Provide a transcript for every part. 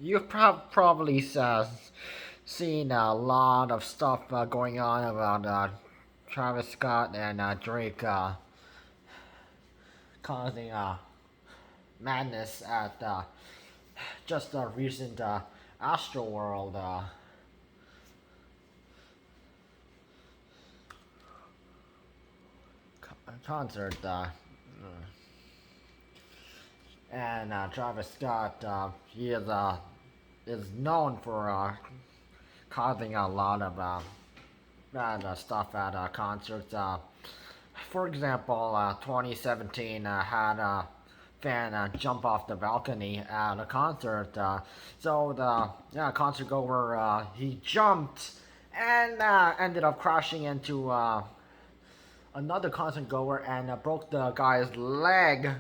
You've probably seen a lot of stuff going on about Travis Scott and Drake causing madness at just a recent Astroworld concert. And Travis Scott, he is known for causing a lot of bad stuff at concerts. For example, 2017 had a fan jump off the balcony at a concert. So the concert goer he jumped and ended up crashing into another concert goer and broke the guy's leg.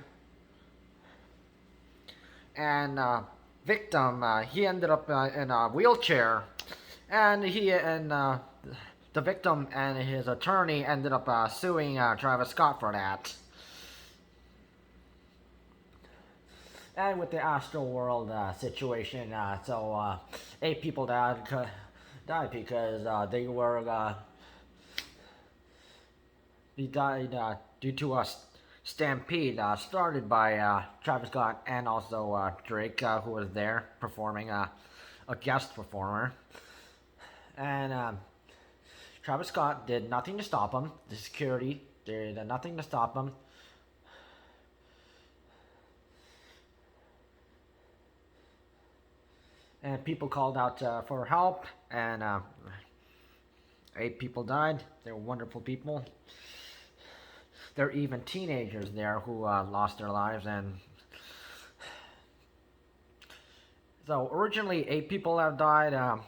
And victim he ended up in a wheelchair, and the victim and his attorney ended up suing Travis Scott for that. And with the Astroworld situation, so 8 people died because he died due to a stampede started by Travis Scott and also Drake, who was there performing a guest performer. And Travis Scott did nothing to stop him. The security did nothing to stop him. And people called out for help, and 8 people died. They were wonderful people. There are even teenagers there who lost their lives, and so originally 8 people have died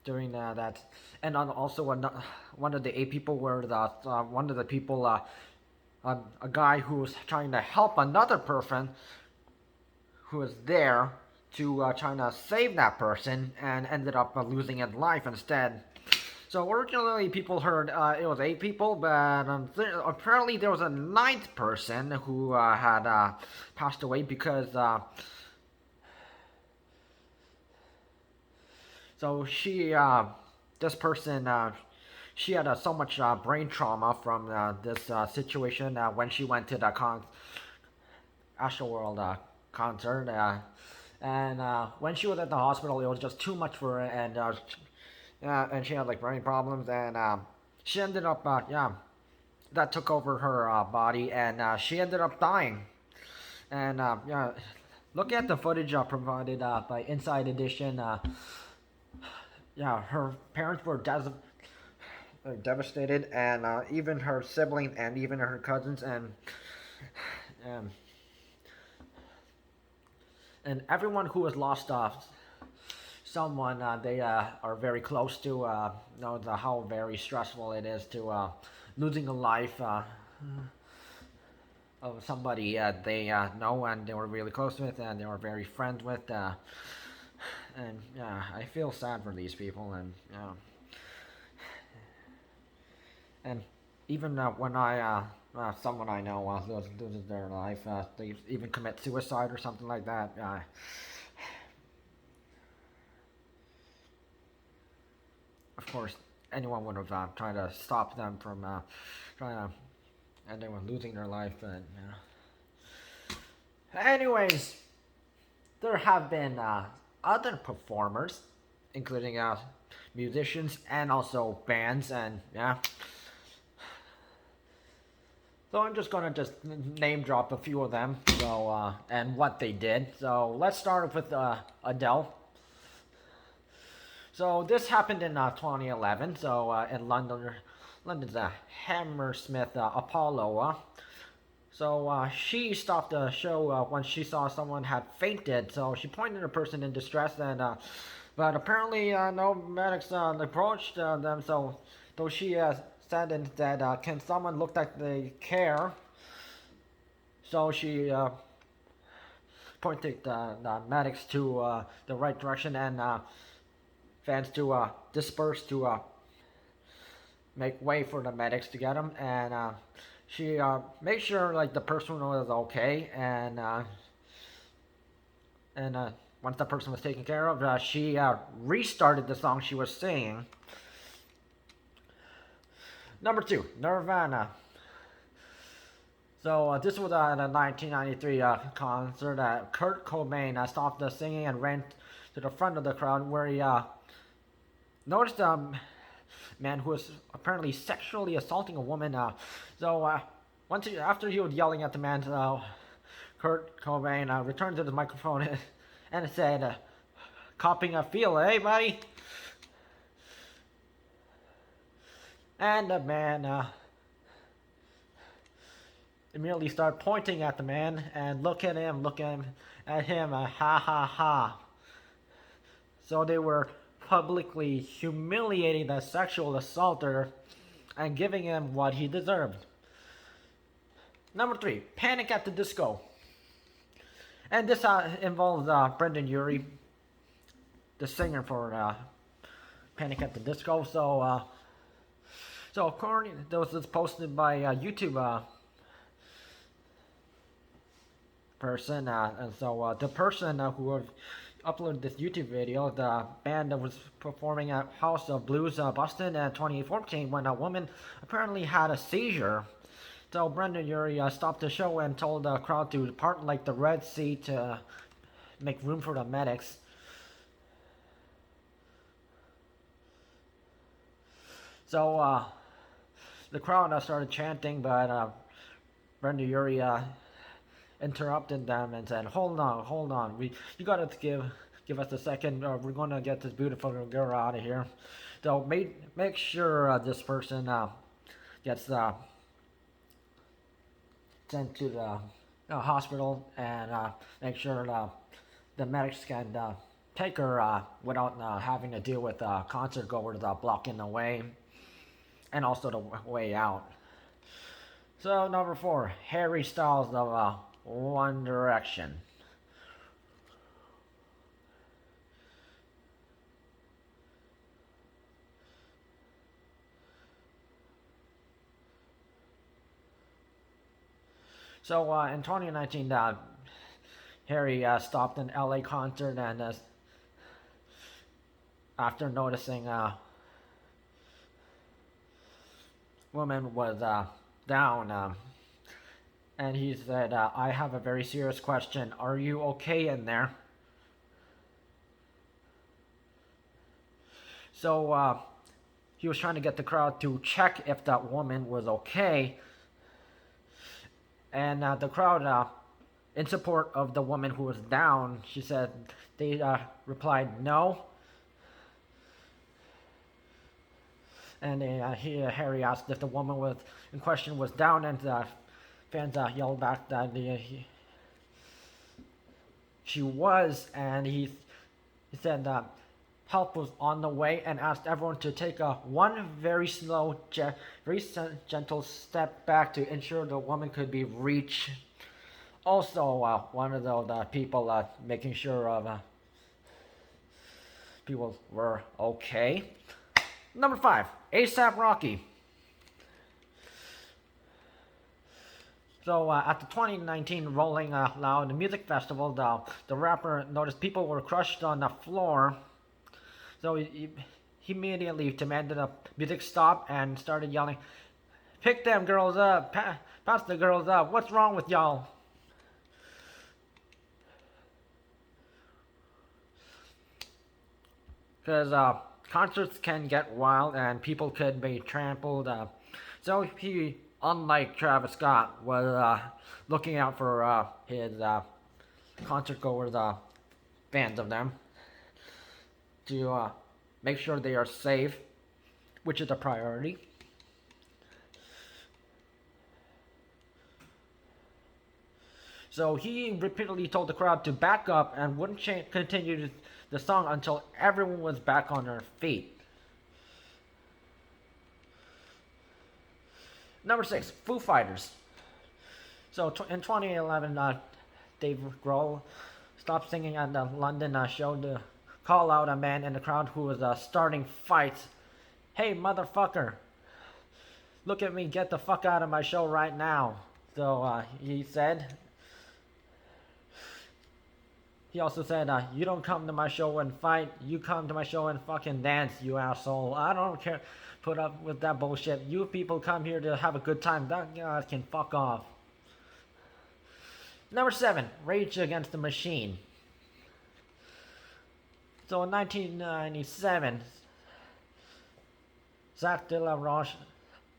during that, and also one of the 8 people were one of the people, a guy who was trying to help another person who was there to trying to save that person and ended up losing his life instead. So originally people heard it was 8 people, but apparently there was a 9th person who had passed away because so this person, she had so much brain trauma from this situation when she went to the Astroworld concert, and when she was at the hospital, it was just too much for her, and she had like brain problems, and she ended up, that took over her body, and she ended up dying. And look at the footage provided by Inside Edition. Her parents were devastated, and even her sibling and even her cousins and and everyone who has lost someone they are very close to know how very stressful it is to losing a life of somebody they know and they were really close with and they were very friends with, and yeah, I feel sad for these people, and even when someone I know loses their life, they even commit suicide or something like that. Of course, anyone would have tried to stop them from trying to and they were losing their life. And anyways, there have been other performers, including musicians and also bands, and yeah. So I'm just gonna name drop a few of them. So and what they did. So let's start with Adele. So this happened in 2011. So in London's Hammersmith Apollo. So she stopped the show when she saw someone had fainted. So she pointed at a person in distress, and but apparently no medics approached them. So though she said instead, "Can someone look like they care?" So she pointed the medics to the right direction, and fans to disperse to make way for the medics to get them, and she made sure like the person was okay, and once the person was taken care of, she restarted the song she was singing. Number 2, Nirvana. So this was at a 1993 concert. Kurt Cobain stopped the singing and ran to the front of the crowd, where he noticed a man who was apparently sexually assaulting a woman. After he was yelling at the man, Kurt Cobain returned to the microphone and said, "Copping a feel, eh, buddy?" And the man immediately started pointing at the man and looking at him, ha ha ha. So they were publicly humiliating the sexual assaulter and giving him what he deserved. Number 3, Panic at the Disco. And this involves Brendan Urie, the singer for Panic at the Disco. So according, this was posted by YouTube person, and so the person who uploaded this YouTube video, the band that was performing at House of Blues Boston in 2014, when a woman apparently had a seizure. So Brendan Urie stopped the show and told the crowd to part like the Red Sea to make room for the medics. So the crowd started chanting, but Brendan Urie interrupted them and said, hold on, you gotta give us a second, we're gonna get this beautiful girl out of here. So make sure this person gets sent to the hospital, and make sure the medics can take her without having to deal with concertgoers blocking the way and also the way out. So number 4, Harry Styles of One Direction. So in 2019, Harry stopped an LA concert, and after noticing woman was down, and he said, I have a very serious question. Are you okay in there? So he was trying to get the crowd to check if that woman was okay. And the crowd, in support of the woman who was down, she said, they replied no. And Harry asked if the woman in question was down, and fans yelled back that she was, and he said help was on the way, and asked everyone to take one very slow, very gentle step back to ensure the woman could be reached. Also, one of the people making sure people were okay. Number 5, A$AP Rocky. So at the 2019 Rolling Loud Music Festival, the rapper noticed people were crushed on the floor. So he immediately demanded a music stop and started yelling, "Pick them girls up, pass the girls up, what's wrong with y'all?" Because concerts can get wild and people could be trampled. So he, unlike Travis Scott, was looking out for his concertgoers, fans of them, to make sure they are safe, which is a priority. So he repeatedly told the crowd to back up and wouldn't continue the song until everyone was back on their feet. Number 6, Foo Fighters. So in 2011, Dave Grohl stopped singing at the London show to call out a man in the crowd who was starting fights. "Hey, motherfucker, look at me, get the fuck out of my show right now." So he said. He also said, you don't come to my show and fight, you come to my show and fucking dance, you asshole. I don't care, put up with that bullshit. You people come here to have a good time, that guy can fuck off. Number 7, Rage Against the Machine. So in 1997, Zach De La Roche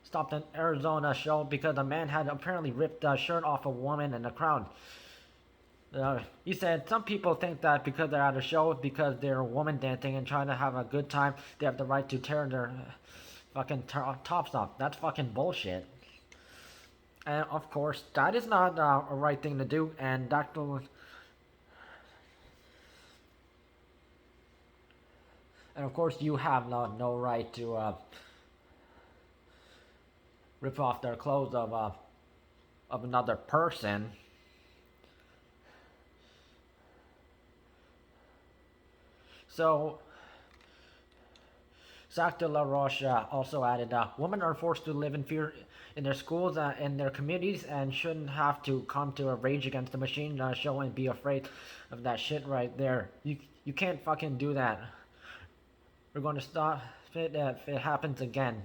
stopped an Arizona show because a man had apparently ripped a shirt off a woman in the crowd. He said some people think that because they're at a show, because they're a woman dancing and trying to have a good time, they have the right to tear their fucking tops off. That's fucking bullshit. And of course, that is not a right thing to do, and and of course you have no right to rip off their clothes of another person. So, Zach De La Roche also added, women are forced to live in fear in their schools, in their communities, and shouldn't have to come to a Rage Against the Machine show and be afraid of that shit right there. You can't fucking do that. We're going to stop it if it happens again.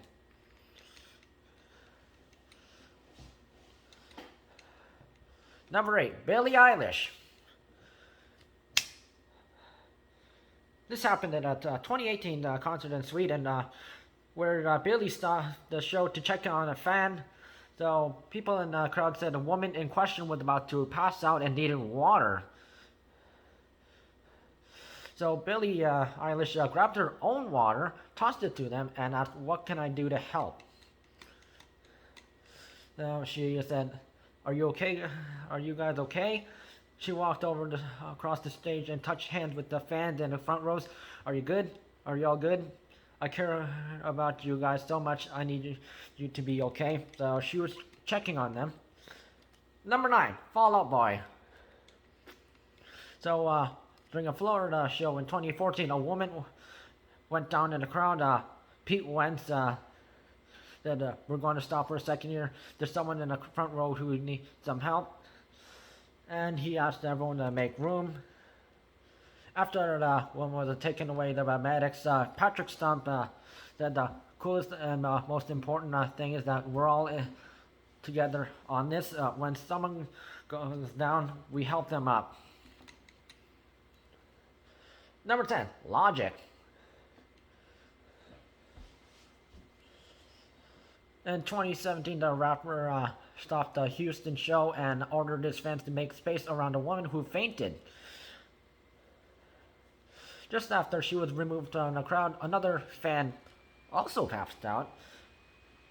Number 8, Billie Eilish. This happened at a 2018 concert in Sweden where Billie stopped the show to check on a fan. So people in the crowd said a woman in question was about to pass out and needed water. So Billie Eilish grabbed her own water, tossed it to them, and asked, "What can I do to help?" So she said, "Are you okay? Are you guys okay?" She walked over across the stage and touched hands with the fans in the front rows. "Are you good? Are you all good? I care about you guys so much. I need you to be okay." So she was checking on them. Number 9, Fall Out Boy. So during a Florida show in 2014, a woman went down in the crowd. Pete Wentz said, "We're going to stop for a second here. There's someone in the front row who needs some help." And he asked everyone to make room. After one was taken away the medics, Patrick Stump said the coolest and most important thing is that we're all together on this. When someone goes down, we help them up. Number 10, Logic. In 2017, the rapper stopped a Houston show and ordered his fans to make space around a woman who fainted. Just after she was removed from the crowd, another fan also passed out.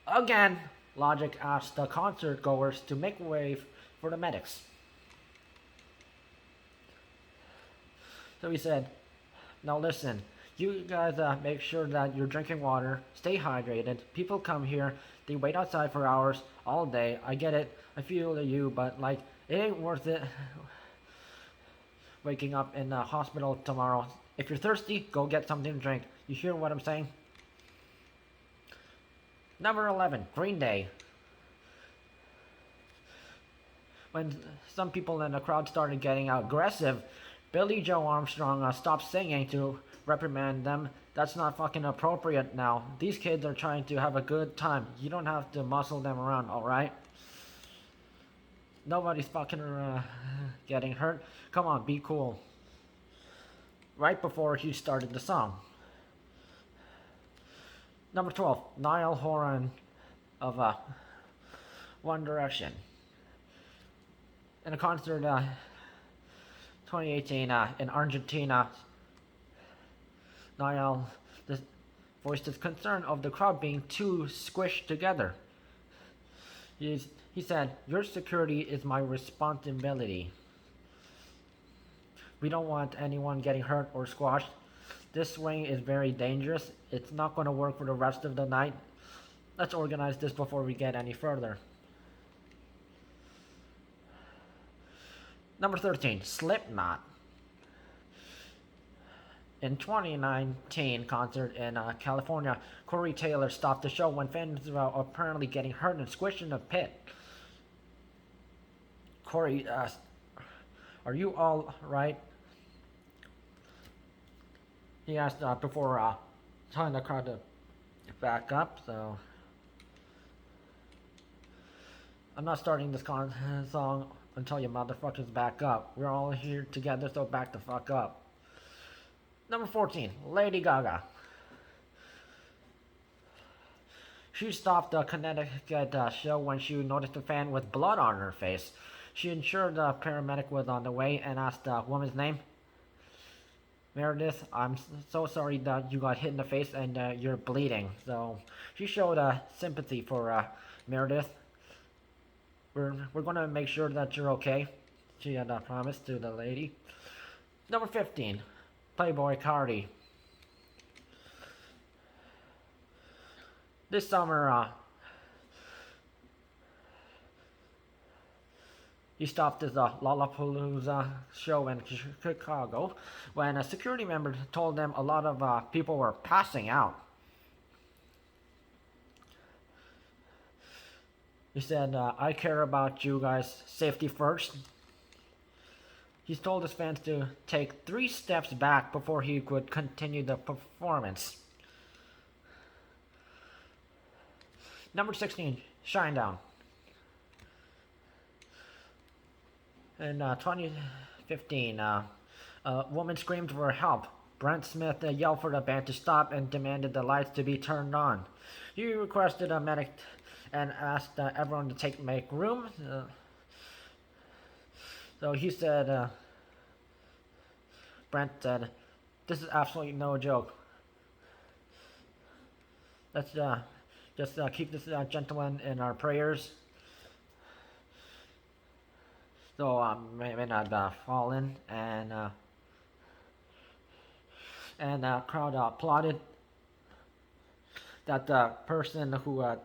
Again, Logic asked the concert goers to make way for the medics. So he said, "Now listen, you guys make sure that you're drinking water, stay hydrated. People come here, they wait outside for hours, all day. I get it, I feel you, but like, it ain't worth it waking up in the hospital tomorrow. If you're thirsty, go get something to drink." You hear what I'm saying? Number 11, Green Day. When some people in the crowd started getting aggressive, Billy Joe Armstrong stopped singing to reprimand them. "That's not fucking appropriate now. These kids are trying to have a good time. You don't have to muscle them around, alright? Nobody's fucking getting hurt. Come on, be cool." Right before he started the song. Number 12, Niall Horan of One Direction. In a concert 2018 in Argentina, Niall voiced his concern of the crowd being too squished together. He said, "Your security is my responsibility. We don't want anyone getting hurt or squashed. This swing is very dangerous. It's not going to work for the rest of the night. Let's organize this before we get any further." Number 13, Slipknot. In 2019 concert in California, Corey Taylor stopped the show when fans were apparently getting hurt and squished in a pit. Corey asked, "Are you all right?" He asked before telling the crowd to back up. So I'm not starting this song until you motherfuckers back up. We're all here together, so back the fuck up. Number 14, Lady Gaga. She stopped the Connecticut show when she noticed a fan with blood on her face. She ensured the paramedic was on the way and asked the woman's name. Meredith, I'm so sorry that you got hit in the face and you're bleeding. So she showed sympathy for Meredith. We're gonna make sure that you're okay. She had promised to the lady. Number 15, Playboy Cardi. This summer, he stopped his Lollapalooza show in Chicago when a security member told them a lot of people were passing out. He said, I care about you guys' safety first. He's told his fans to take 3 steps back before he could continue the performance. Number 16, Shinedown. In 2015, a woman screamed for help. Brent Smith yelled for the band to stop and demanded the lights to be turned on. He requested a medic and asked everyone to make room. So he said, Brent said, this is absolutely no joke. Let's just keep this gentleman in our prayers. So may not fall in, and the crowd applauded. That the person who had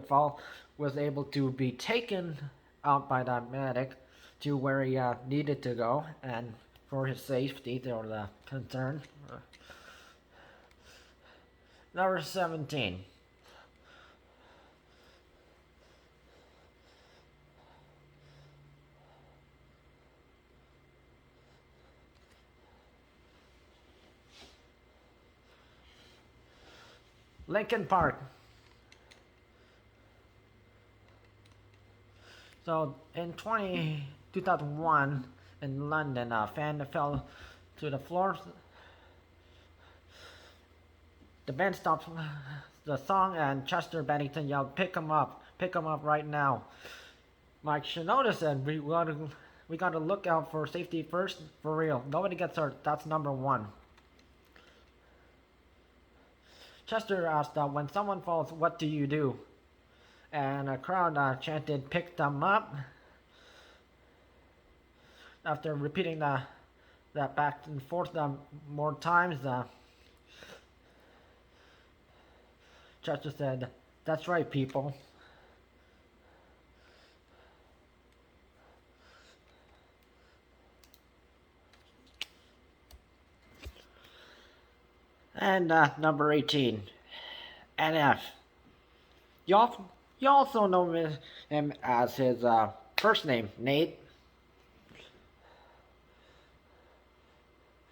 fallen was able to be taken out by the medic to where he needed to go, and for his safety, they were the concern. Number 17. Linkin Park. So in 2001 in London, a fan fell to the floor. The band stopped the song and Chester Bennington yelled, pick him up right now. Mike Shinoda said, we gotta look out for safety first, for real. Nobody gets hurt, that's number 1. Chester asked, when someone falls, what do you do? And a crowd chanted, pick them up. After repeating that back and forth more times, Chester said, that's right, people. And number 18, NF. You also know him as his first name, Nate.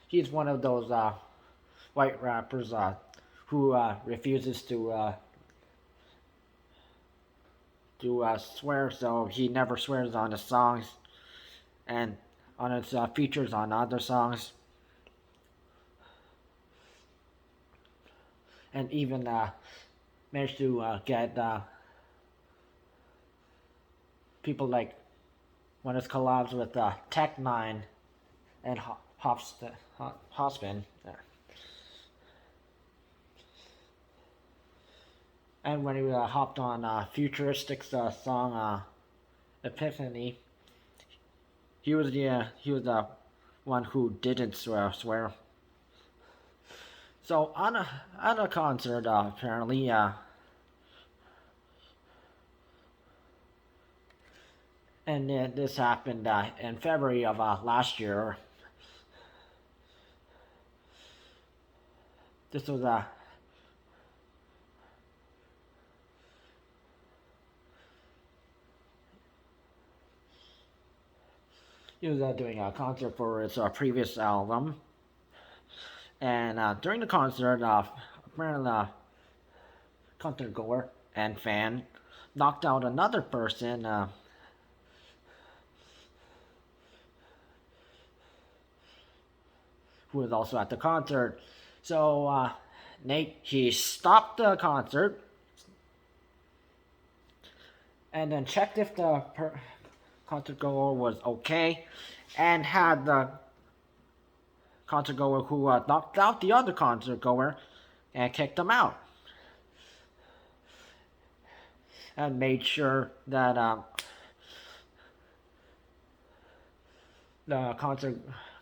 He's one of those white rappers who refuses to swear, so he never swears on his songs and on his features on other songs. And even managed to get people like one of his collabs with Tech Nine and Hospin. And when he hopped on Futuristic's song Epiphany, he was the one who didn't swear. So on a concert, apparently, and this happened in February of last year. This was he was doing a concert for his previous album. And during the concert, apparently, concertgoer and fan knocked out another person who was also at the concert. So Nate, he stopped the concert and then checked if the concert goer was okay, and had the concert goer who knocked out the other concert goer and kicked him out, and made sure that the concert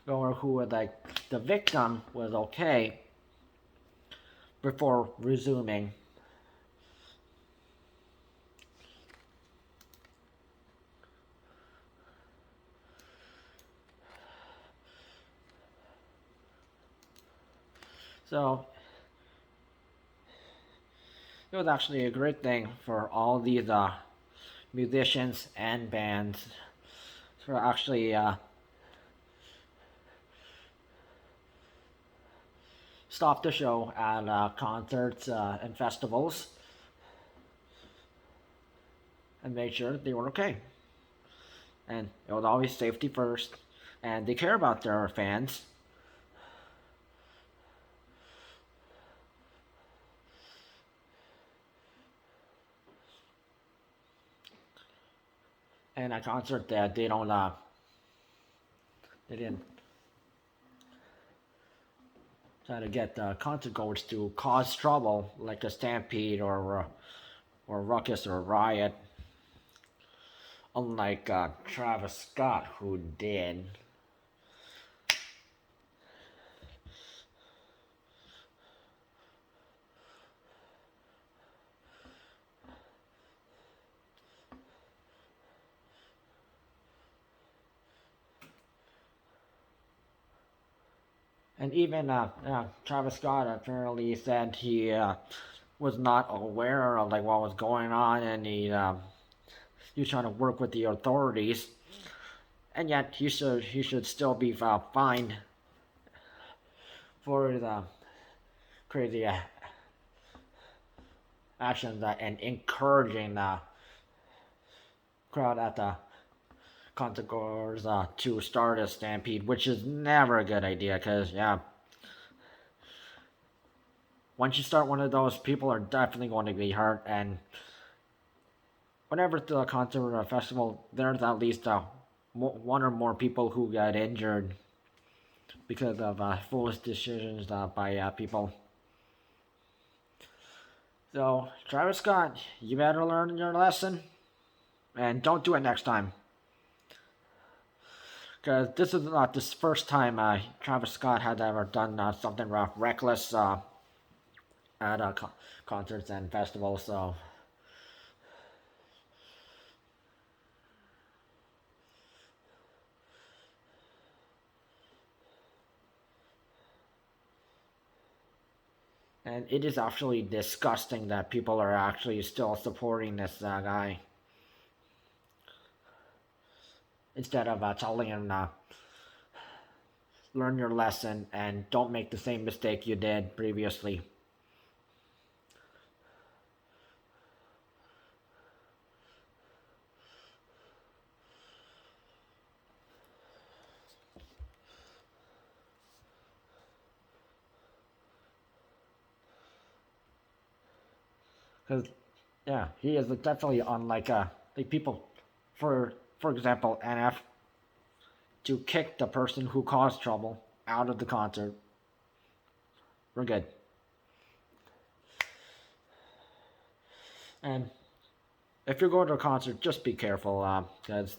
goer who was like the victim was okay before resuming. So it was actually a great thing for all these musicians and bands to actually stop the show at concerts and festivals and make sure they were okay. And it was always safety first, and they care about their fans. And at concert that they didn't try to get concert goers to cause trouble like a stampede or ruckus or riot, unlike Travis Scott, who did. And even Travis Scott apparently said he was not aware of like what was going on, and he was trying to work with the authorities, and yet he should still be fined for the crazy actions and encouraging the crowd at the Concertgoers to start a stampede, which is never a good idea, because once you start one of those, people are definitely going to be hurt, and whenever the concert or festival, there's at least one or more people who get injured because of foolish decisions by people. So, Travis Scott, you better learn your lesson, and don't do it next time. Because this is not the first time Travis Scott had ever done something reckless at concerts and festivals. So and it is actually disgusting that people are actually still supporting this guy instead of telling him learn your lesson and don't make the same mistake you did previously. Because he is definitely unlike like people, for example, NF, to kick the person who caused trouble out of the concert. We're good. And if you're going to a concert, just be careful, because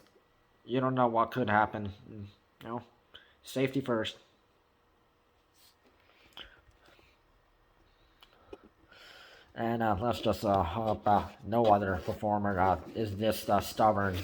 you don't know what could happen. You know, safety first. And let's just hope no other performer is this stubborn